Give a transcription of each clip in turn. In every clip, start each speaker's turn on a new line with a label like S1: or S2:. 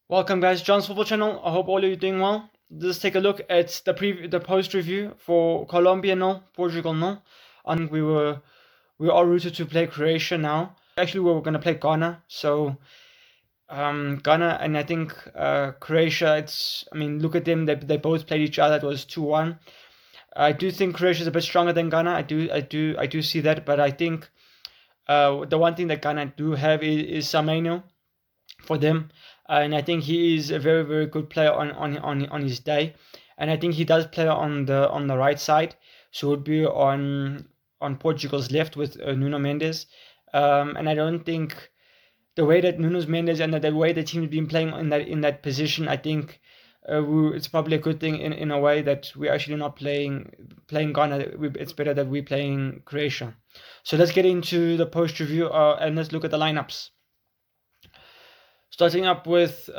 S1: Welcome, guys. John's Football Channel. I hope all of you are doing well. Let's take a look at the post review for Colombia. No, Portugal. No, I think we all rooted to play Croatia now. Actually, we were gonna play Ghana. So Ghana and I think Croatia. Look at them. They both played each other. It was 2-1. I do think Croatia is a bit stronger than Ghana. I do see that. But I think the one thing that Ghana do have is Sameno for them, and I think he is a very very good player on his day, and I think he does play on the right side, so it would be on Portugal's left with Nuno Mendes, and I don't think the way that Nuno Mendes and the way the team's been playing in that position, I think it's probably a good thing in a way that we're actually not playing Ghana. It's better that we're playing Croatia. So let's get into the post review and let's look at the lineups. Starting up with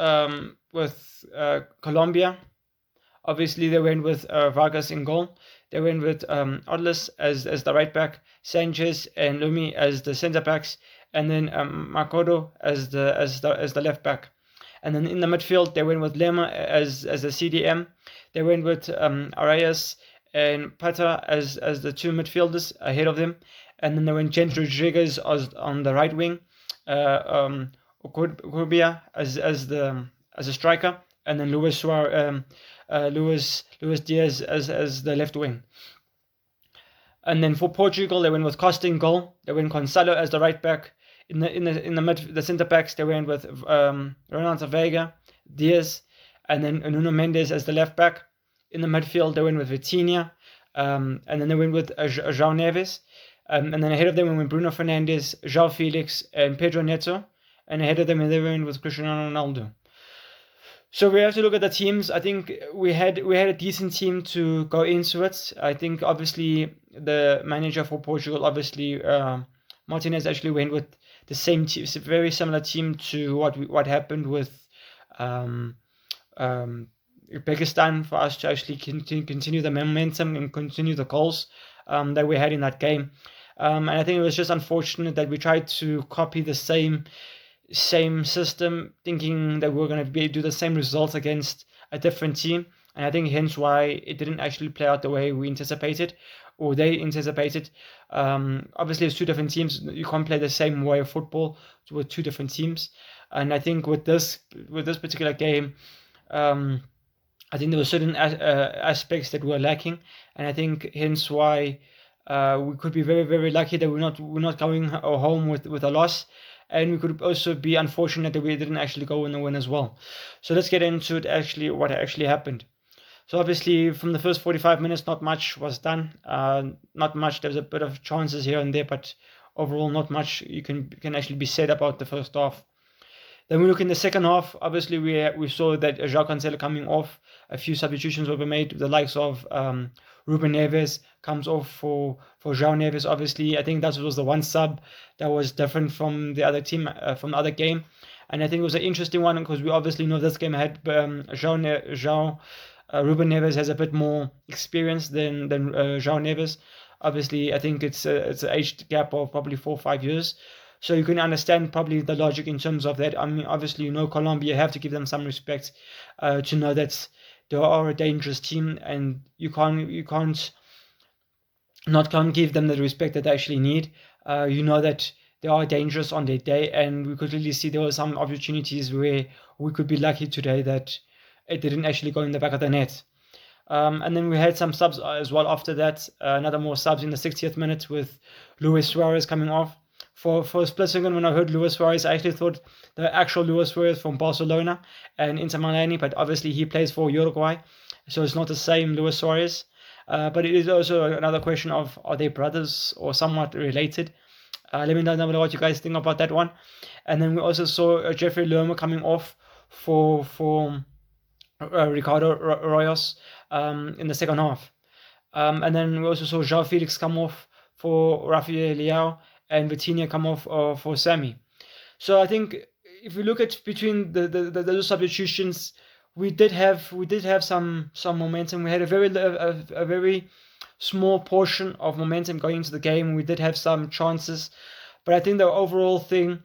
S1: Colombia. Obviously, they went with Vargas in goal. They went with Odlis as the right back, Sanchez and Lumi as the centre backs, and then Makoto as the left back. And then in the midfield, they went with Lema as the CDM. They went with Arias and Pata as the two midfielders ahead of them. And then they went James Rodriguez on the right wing. Kurbia as a striker, and then Luis Diaz as the left wing. And then for Portugal, they went with Costa in goal. They went Gonçalo as the right back. In the centre backs, they went with Ronaldo Vega, Diaz, and then Nuno Mendes as the left back. In the midfield, they went with Vitinha, and then they went with João Neves. And then ahead of them, we went Bruno Fernandes, João Felix, and Pedro Neto. And ahead of them, they went with Cristiano Ronaldo. So we have to look at the teams. I think we had a decent team to go into it. I think obviously the manager for Portugal, obviously Martinez, actually went with the same team, very similar team to what happened with Uzbekistan, for us to actually continue the momentum and continue the goals that we had in that game. And I think it was just unfortunate that we tried to copy the same system, thinking that we were going to do the same results against a different team, and I think hence why it didn't actually play out the way we anticipated or they anticipated. Obviously, it's two different teams. You can't play the same way of football with two different teams, and I think with this particular game, I think there were certain aspects that were lacking, and I think hence why we could be very very lucky that we're not going home with a loss. And we could also be unfortunate that we didn't actually go in the win as well. So let's get into it, what actually happened. So obviously from the first 45 minutes, not much was done. Not much. There was a bit of chances here and there, but overall not much you can actually be said about the first half. Then we look in the second half. Obviously we saw that João Cancelo coming off. A few substitutions were made. The likes of Ruben Neves comes off for João Neves. Obviously, I think that was the one sub that was different from the other team, from the other game. And I think it was an interesting one because we obviously know this game had Ruben Neves has a bit more experience than João Neves. Obviously, I think it's an age gap of probably 4 or 5 years. So you can understand probably the logic in terms of that. I mean, obviously, Colombia, you have to give them some respect to know that they are a dangerous team, and you can't give them the respect that they actually need. That they are dangerous on their day, and we could really see there were some opportunities where we could be lucky today that it didn't actually go in the back of the net. And then we had some subs as well after that. Another more subs in the 60th minute with Luis Suarez coming off. For a split second, when I heard Luis Suarez, I actually thought the actual Luis Suarez from Barcelona and Inter Miami, but obviously he plays for Uruguay, so it's not the same Luis Suarez. But it is also another question of, are they brothers or somewhat related? Let me know what you guys think about that one. And then we also saw Jeffrey Lerma coming off for Ricardo Royos in the second half. And then we also saw João Felix come off for Rafael Leao and Vitinha come off for Sammy. So I think if we look at between the substitutions, we did have some momentum. We had a very small portion of momentum going into the game. We did have some chances, but I think the overall thing,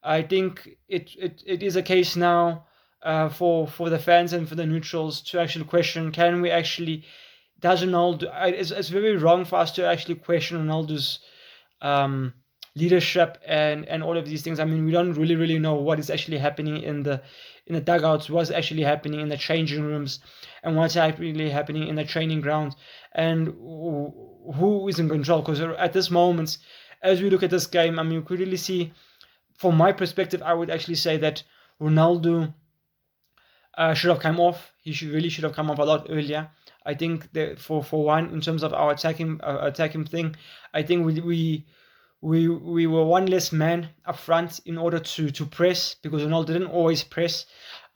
S1: I think it is a case now for the fans and for the neutrals to actually question, can we actually, does Ronaldo, it's very wrong for us to actually question Ronaldo's um, leadership and all of these things. I mean, we don't really know what is actually happening in the dugouts, what's actually happening in the changing rooms, and what's actually happening in the training ground, and who is in control. Because at this moment, as we look at this game, I mean, we could really see, from my perspective, I would actually say that Ronaldo should have come off. He should have come off a lot earlier. I think that for one, in terms of our attacking thing, I think we were one less man up front in order to press, because Ronaldo didn't always press,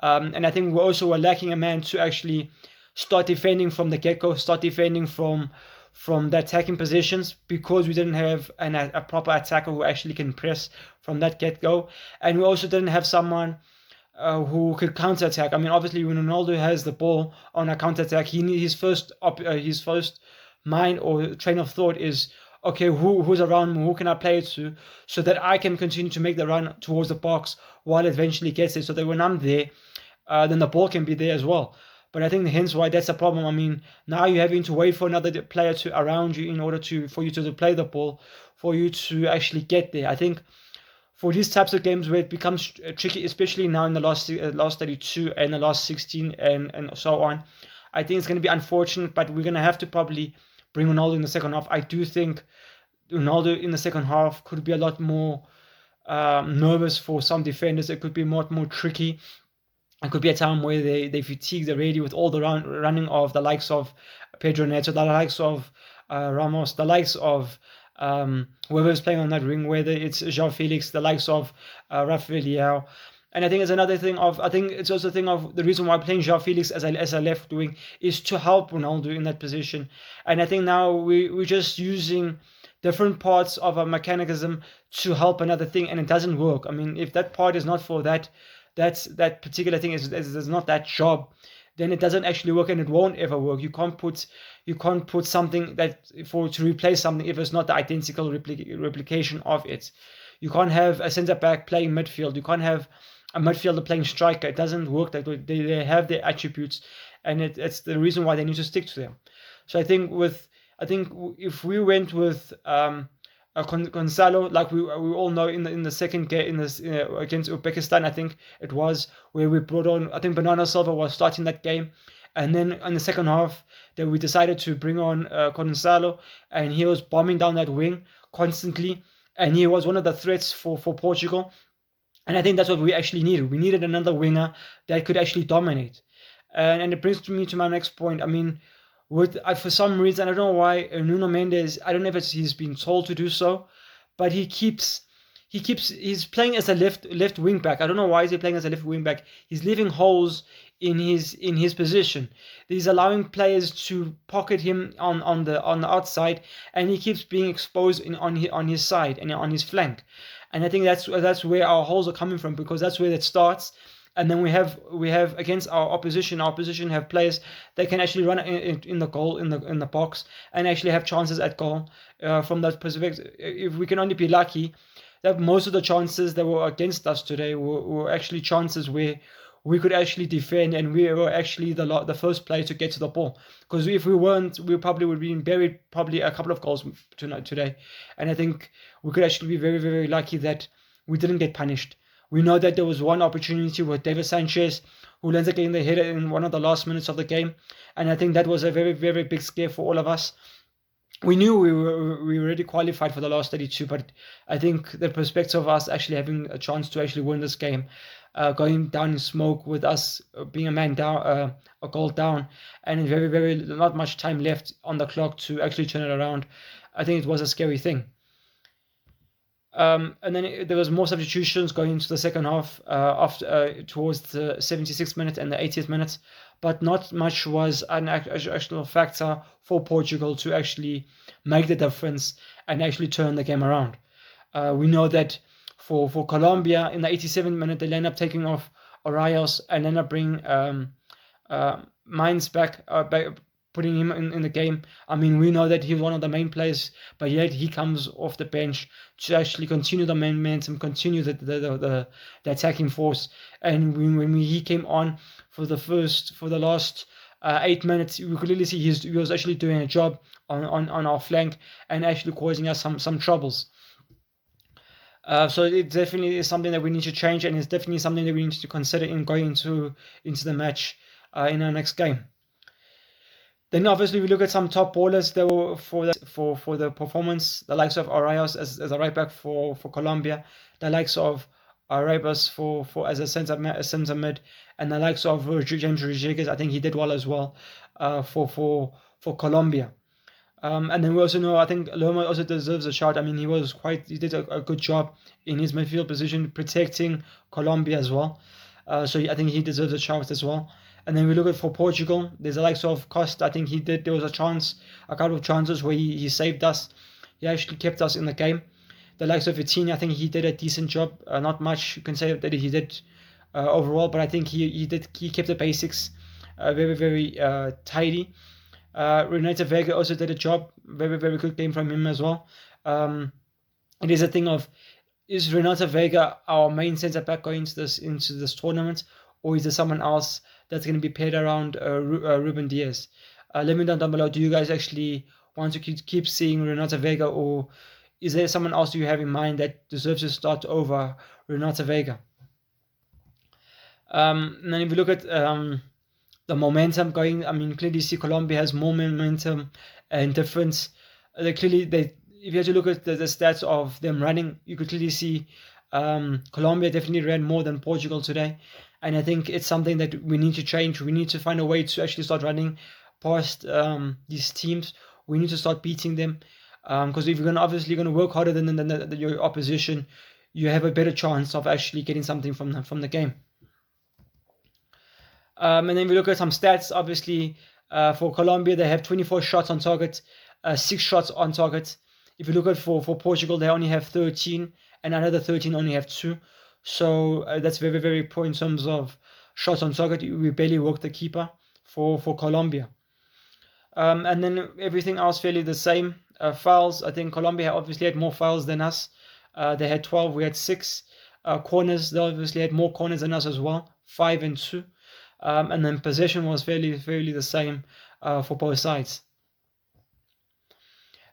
S1: and I think we also were lacking a man to actually start defending from the get-go, start defending from the attacking positions, because we didn't have a proper attacker who actually can press from that get-go, and we also didn't have someone who could counter-attack. I mean, obviously, when Ronaldo has the ball on a counter-attack, his first mind or train of thought is, okay, who's around me, who can I play it to, so that I can continue to make the run towards the box while it eventually gets there, so that when I'm there, then the ball can be there as well. But I think hence why that's a problem. I mean, now you're having to wait for another player to around you in order for you to play the ball, for you to actually get there. I think for these types of games where it becomes tricky, especially now in the last 32 and the last 16 and so on, I think it's going to be unfortunate, but we're going to have to probably bring Ronaldo in the second half. I do think Ronaldo in the second half could be a lot more nervous for some defenders. It could be more tricky. It could be a time where they fatigue already with all the running of the likes of Pedro Neto, the likes of Ramos, the likes of whoever's playing on that wing, whether it's João Felix, the likes of Rafael Leao. And I think it's another thing of, I think it's also a thing of the reason why playing João Felix as a left wing is to help Ronaldo in that position. And I think now we're just using different parts of a mechanism to help another thing, and it doesn't work. I mean, if that part is not for that particular thing is not that job, then it doesn't actually work, and it won't ever work. You can't put something to replace something if it's not the identical replication of it. You can't have a centre back playing midfield. You can't have a midfielder playing striker. It doesn't work that way. They have their attributes, and it's the reason why they need to stick to them. So I think if we went with Gonzalo, like we all know, in the second game against Uzbekistan, I think it was, where we brought on, I think Bernardo Silva was starting that game, and then in the second half that we decided to bring on Gonzalo, and he was bombing down that wing constantly, and he was one of the threats for Portugal. And I think that's what we actually needed. We needed another winger that could actually dominate. And it brings me to my next point. I mean, for some reason, I don't know why, Nuno Mendes, I don't know if he's been told to do so, but he's playing as a left wing back. I don't know why he's playing as a left wing back. He's leaving holes in his position. He's allowing players to pocket him on the outside, and he keeps being exposed on his side and on his flank. And I think that's where our holes are coming from, because that's where it starts. And then we have against our opposition have players that can actually run in the goal, in the box, and actually have chances at goal. From that perspective, if we can only be lucky that most of the chances that were against us today were actually chances where we could actually defend, and we were actually the first player to get to the ball. Because if we weren't, we probably would have been buried probably a couple of goals today. And I think we could actually be very, very lucky that we didn't get punished. We know that there was one opportunity with David Sanchez, who lands up getting the header in one of the last minutes of the game, and I think that was a very, very big scare for all of us. We knew we were already qualified for the last 32, but I think the perspective of us actually having a chance to actually win this game, going down in smoke with us being a man down, a goal down, and very, very not much time left on the clock to actually turn it around, I think it was a scary thing. And then there was more substitutions going into the second half towards the 76th minute and the 80th minute, but not much was an actual factor for Portugal to actually make the difference and actually turn the game around. We know that for Colombia, in the 87th minute, they end up taking off Arias and end up bringing Mines back putting him in the game. I mean, we know that he's one of the main players, but yet he comes off the bench to actually continue the momentum, continue the attacking force. And when he came on for the last 8 minutes, we could clearly see he was actually doing a job on our flank and actually causing us some troubles. So it definitely is something that we need to change, and it's definitely something that we need to consider in going into the match in our next game. Then obviously we look at some top ballers that were for the performance, the likes of Arayos as a right back for Colombia, the likes of Arabas for as a center mid, and the likes of James Rodriguez. I think he did well as well for Colombia. And then we also know, I think Loma also deserves a shout. I mean, he did a good job in his midfield position, protecting Colombia as well. So I think he deserves a shout as well. And then we look at for Portugal, there's the likes of Costa. I think there was a couple of chances where he saved us. He actually kept us in the game. The likes of Vitinha, I think he did a decent job. Not much you can say that he did overall, but I think he kept the basics very, very tidy. Renata Vega also did a job. Very, very good game from him as well. It is a thing of, is Renata Vega our main centre back going into this tournament, or is there someone else that's going to be paired around Ruben Diaz? Let me know down below. Do you guys actually want to keep seeing Renata Vega, or is there someone else you have in mind that deserves to start over Renata Vega? And then if you look at the momentum going, I mean, clearly see Colombia has more momentum and difference. If you have to look at the stats of them running, you could clearly see Colombia definitely ran more than Portugal today. And I think it's something that we need to change. We need to find a way to actually start running past these teams. We need to start beating them. Because if you're obviously going to work harder than your opposition, you have a better chance of actually getting something from the game. And then we look at some stats. Obviously, for Colombia, they have 24 shots on target, 6 shots on target. If you look at for Portugal, they only have 13, and another 13 only have 2. So that's very, very poor in terms of shots on target. We barely work the keeper for Colombia. And then everything else fairly the same. Fouls, I think Colombia obviously had more fouls than us. They had 12, we had 6. Corners, they obviously had more corners than us as well, 5 and 2. And then possession was fairly the same for both sides.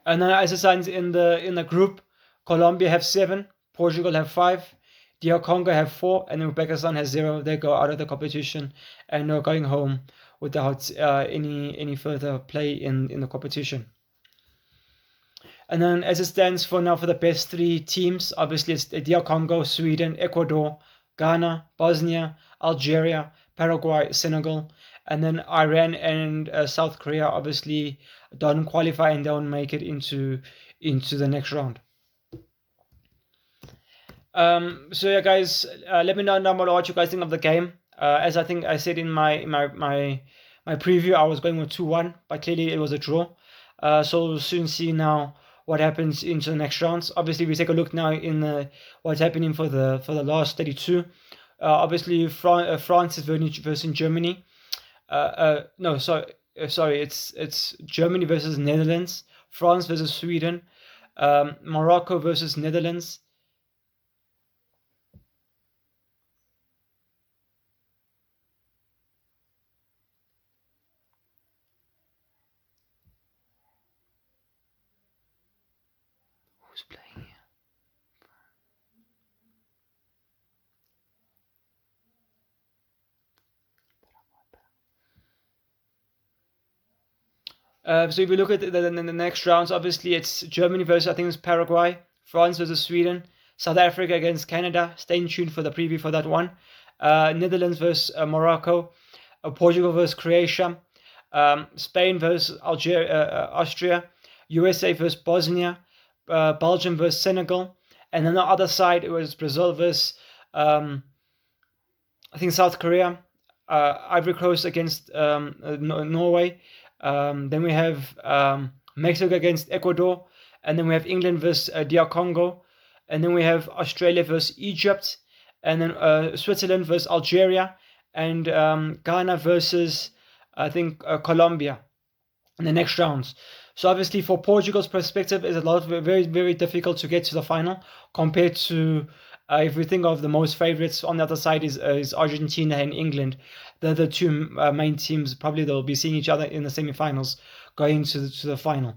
S1: And then as it stands in the group, Colombia have 7, Portugal have 5, DR Congo have 4, and Uzbekistan has 0. They go out of the competition and are going home without any further play in the competition. And then as it stands for now for the best 3 teams, obviously it's DR Congo, Sweden, Ecuador, Ghana, Bosnia, Algeria, Paraguay, Senegal, and then Iran and South Korea obviously don't qualify and don't make it into the next round. So yeah, guys, let me know down below what you guys think of the game. As I think I said in my preview, I was going with 2-1, but clearly it was a draw. So we'll soon see now what happens into the next rounds. Obviously, we take a look now in what's happening for the last 32. Obviously, France is versus Germany. No, sorry, it's Germany versus Netherlands, France versus Sweden, Morocco versus Netherlands. Who's playing here? So if we look at the next rounds, obviously it's Germany versus, I think it's Paraguay, France versus Sweden, South Africa against Canada. Stay tuned for the preview for that one. Netherlands versus Morocco, Portugal versus Croatia, Spain versus Austria, USA versus Bosnia, Belgium versus Senegal, and on the other side it was Brazil versus I think South Korea, Ivory Coast against Norway. Then we have Mexico against Ecuador, and then we have England versus DR Congo, and then we have Australia versus Egypt, and then Switzerland versus Algeria, and Ghana versus I think Colombia. in the next rounds. So obviously, for Portugal's perspective, it's a lot very very difficult to get to the final compared to if we think of the most favorites on the other side is Argentina and England. They're the two main teams. Probably they'll be seeing each other in the semifinals going to the final.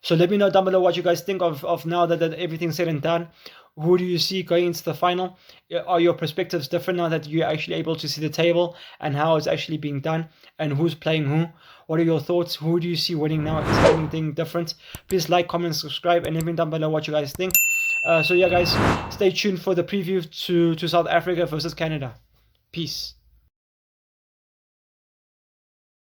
S1: So let me know down below what you guys think of now that everything's said and done. Who do you see going into the final? Are your perspectives different now that you're actually able to see the table and how it's actually being done and who's playing who? What are your thoughts? Who do you see winning now? Is there anything different? Please like, comment, subscribe, and let me know down below what you guys think. So yeah, guys, stay tuned for the preview to South Africa versus Canada. Peace.